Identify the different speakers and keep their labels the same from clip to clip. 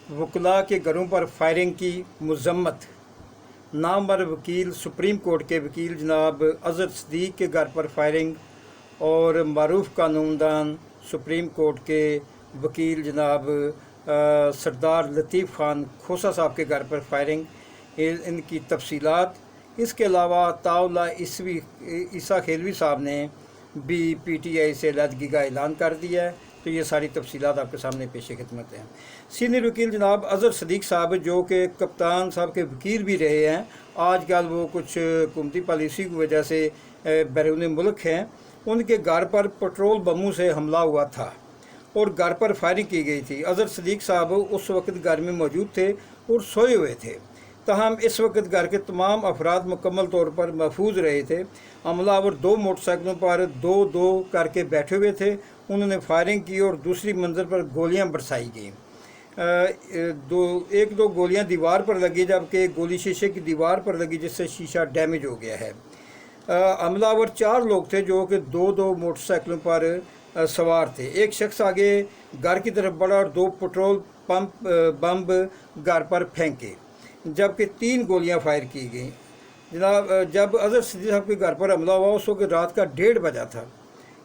Speaker 1: वकला के घरों पर फायरिंग की मजम्मत। नामवर वकील सुप्रीम कोर्ट के वकील जनाब अज़हर सदीक़ के घर पर फायरिंग और मरूफ कानूनदान सुप्रीम कोर्ट के वकील जनाब सरदार लतीफ़ ख़ान खोसा साहब के घर पर फायरिंग, इनकी तफसीलात। इसके अलावा ताउला ईसा खेलवी साहब ने भी PTI से अलहदगी का ऐलान कर दिया है। तो ये सारी तफसीलात आपके सामने पेश खिदमत हैं। सीनियर वकील जनाब अज़हर सदीक़ साहब जो कि कप्तान साहब के वकील भी रहे हैं, आजकल वो कुछ हुकूमती पॉलिसी की वजह से बैरून मुल्क हैं, उनके घर पर पेट्रोल बमों से हमला हुआ था और घर पर फायरिंग की गई थी। अज़हर सदीक़ साहब उस वक्त घर में मौजूद थे और सोए हुए थे। तहम इस वक्त घर के तमाम अफराद मुकम्मल तौर पर महफूज रहे थे। हमलावर 2 मोटरसाइकिलों पर 2-2 करके बैठे हुए थे। उन्होंने फायरिंग की और दूसरी मंजिल पर गोलियां बरसाई गईं। एक दो गोलियां दीवार पर लगी, जबकि एक गोली शीशे की दीवार पर लगी जिससे शीशा डैमेज हो गया है। हमलावर 4 लोग थे जो कि 2-2 मोटरसाइकिलों पर सवार थे। एक शख्स आगे घर की तरफ बढ़ा और 2 पेट्रोल बम घर पर फेंके, जबकि 3 गोलियां फायर की गईं। जनाब, जब अज़हर सदीक़ साहब के घर पर हमला हुआ उस वक्त रात का 1:30 बजा था।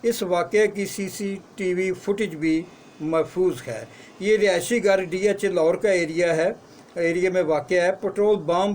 Speaker 1: इस वाक़े की CCTV फुटेज भी महफूज है। ये रिहायशी घर DH लाहौर का एरिया में वाक़ है। पेट्रोल बम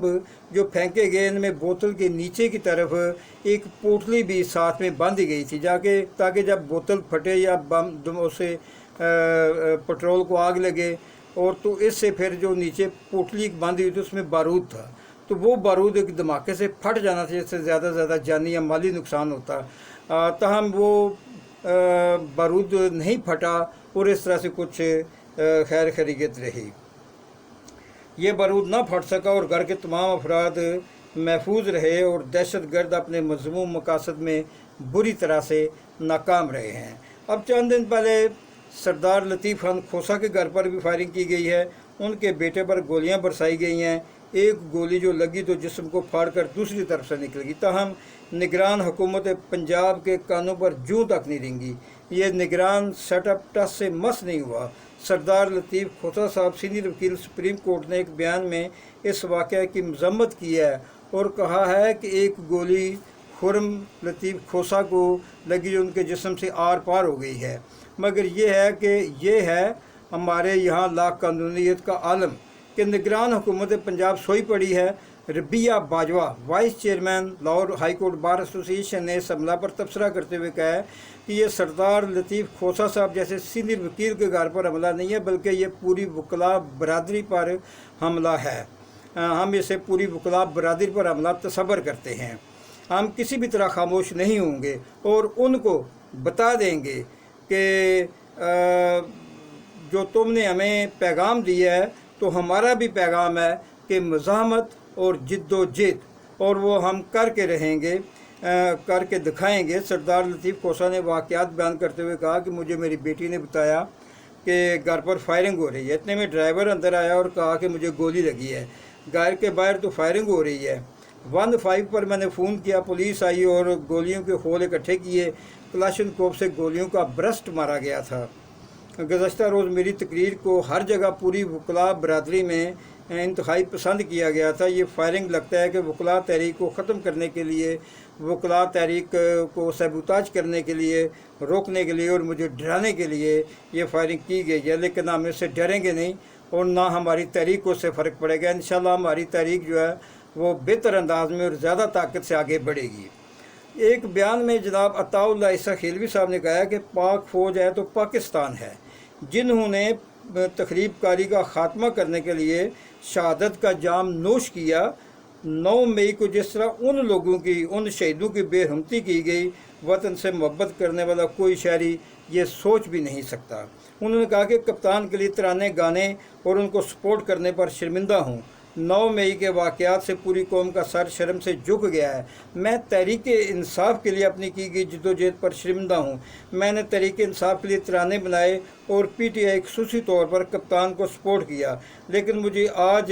Speaker 1: जो फेंके गए इनमें बोतल के नीचे की तरफ एक पोटली भी साथ में बांधी गई थी, ताकि जब बोतल फटे या बम उसे पेट्रोल को आग लगे और तो इससे फिर जो नीचे पोटली बांधी हुई थी उसमें बारूद था, तो वो बारूद एक धमाके से फट जाना था जिससे ज़्यादा से ज़्यादा जानी या माली नुकसान होता। तहम वो बारूद नहीं फटा और इस तरह से कुछ खैर खैरियत रही। ये बारूद ना फट सका और घर के तमाम अफराद महफूज रहे और दहशत गर्द अपने मज़मूम मकासद में बुरी तरह से नाकाम रहे हैं। अब चंद दिन पहले सरदार लतीफ़ ख़ान खोसा के घर पर भी फायरिंग की गई है। उनके बेटे पर गोलियां बरसाई गई हैं। एक गोली जो लगी तो जिस्म को फाड़ कर दूसरी तरफ से निकल गई। तहम निगरान हुकूमत पंजाब के कानों पर जूं तक नहीं रेंगी। ये निगरान सेटअप टस से मस नहीं हुआ। सरदार लतीफ़ खोसा साहब सीनियर वकील सुप्रीम कोर्ट ने एक बयान में इस वाक़े की मजम्मत की है और कहा है कि एक गोली खुरम लतीफ़ खोसा को लगी जो उनके जिस्म से आर पार हो गई है। मगर ये है हमारे यहाँ ला कानूनीत का आलम कि निगरान हुकूमत पंजाब सोई पड़ी है। Rabia Bajwa vice chairman Lahore high court bar association ने इस हमला पर तबसरा करते हुए कहा है कि ये सरदार लतीफ़ खोसा साहब जैसे सीनियर वकील के घर पर हमला नहीं है, बल्कि ये पूरी वकला बरादरी पर हमला है। हम इसे पूरी वकला बरादरी पर हमला तसव्वुर करते हैं। हम किसी भी तरह खामोश नहीं होंगे और उनको बता देंगे कि जो तुमने हमें पैगाम दिया है तो हमारा भी पैगाम है कि मज़ाहमत और जिद्दोजहद, और वो हम करके रहेंगे, करके दिखाएंगे। सरदार लतीफ़ खोसा ने वाक़यात बयान करते हुए कहा कि मुझे मेरी बेटी ने बताया कि घर पर फायरिंग हो रही है। इतने में ड्राइवर अंदर आया और कहा कि मुझे गोली लगी है, घर के बाहर तो फायरिंग हो रही है। 15 पर मैंने फ़ोन किया, पुलिस आई और गोलियों के खोल इकट्ठे किए। कलाशनकोव से गोलियों का ब्रस्ट मारा गया था। गुज़श्ता रोज़ मेरी तकरीर को हर जगह पूरी वकला बरादरी में इंतहाई पसंद किया गया था। ये फायरिंग लगता है कि वकला तहरीक को ख़त्म करने के लिए, वकला तहरीक को सबूताज करने के लिए, रोकने के लिए और मुझे डराने के लिए ये फायरिंग की गई है। लेकिन हम इससे डरेंगे नहीं और ना हमारी तहरीक को उससे फ़र्क पड़ेगा। इंशाल्लाह हमारी तहरीक जो है वो बेहतर अंदाज में और ज़्यादा ताकत से आगे बढ़ेगी। एक बयान में जनाब अताउल्लाह ईसा खेलवी साहब ने कहा है कि पाक फ़ौज है तो पाकिस्तान है। जिन्होंने तखरीबकारी का ख़ात्मा करने के लिए शहादत का जाम नोश किया, 9 मई को जिस तरह उन लोगों की, उन शहीदों की बेरहमती की गई, वतन से मोहब्बत करने वाला कोई शहरी ये सोच भी नहीं सकता। उन्होंने कहा कि कप्तान के लिए तराने गाने और उनको सपोर्ट करने पर शर्मिंदा हूँ। 9 मई के वाक़यात से पूरी कौम का सर शर्म से झुक गया है। मैं तहरीक इंसाफ के लिए अपनी की गई जद्दोजहद पर शर्मिंदा हूँ। मैंने तहरीक इंसाफ के लिए तराने बनाए और PTI खुसूसी तौर पर कप्तान को सपोर्ट किया, लेकिन मुझे आज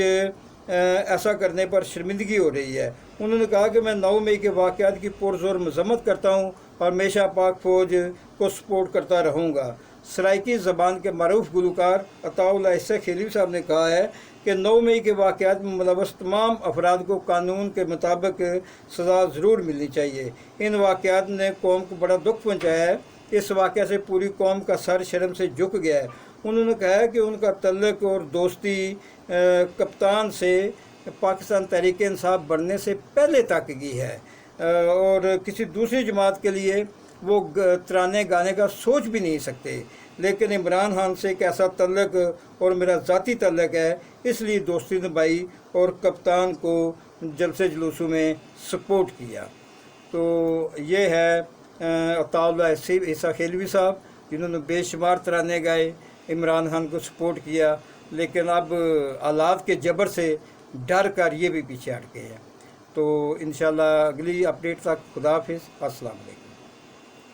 Speaker 1: ऐसा करने पर शर्मिंदगी हो रही है। उन्होंने कहा कि मैं 9 मई के वाक़यात की पुरज़ोर मज़म्मत करता हूँ और हमेशा पाक फ़ौज को सपोर्ट करता रहूँगा। سرائکی زبان کے معروف گلوکار عطاءاللہ عیسی خیلوی صاحب نے کہا ہے کہ 9 مئی کے واقعات میں ملوث تمام افراد کو قانون کے مطابق سزا ضرور ملنی چاہیے۔ ان واقعات نے قوم کو بڑا دکھ پہنچایا ہے۔ اس واقعہ سے پوری قوم کا سر شرم سے جھک گیا ہے۔ انہوں نے کہا ہے کہ ان کا تعلق اور دوستی کپتان سے پاکستان تحریک انصاف بننے سے پہلے تک کی ہے، اور کسی دوسری جماعت کے لیے وہ ترانے گانے کا سوچ بھی نہیں سکتے، لیکن عمران خان سے ایک ایسا تعلق اور میرا ذاتی تعلق ہے، اس لیے دوستی نبھائی اور کپتان کو جلسے جلوسوں میں سپورٹ کیا۔ تو یہ ہے عطاءاللہ عیسی خیلوی صاحب، جنہوں نے بے شمار ترانے گائے، عمران خان کو سپورٹ کیا، لیکن اب حالات کے جبر سے ڈر کر یہ بھی پیچھے ہٹ گئے ہیں۔ تو انشاءاللہ اگلی اپڈیٹ تک خدا حافظ، السلام علیکم۔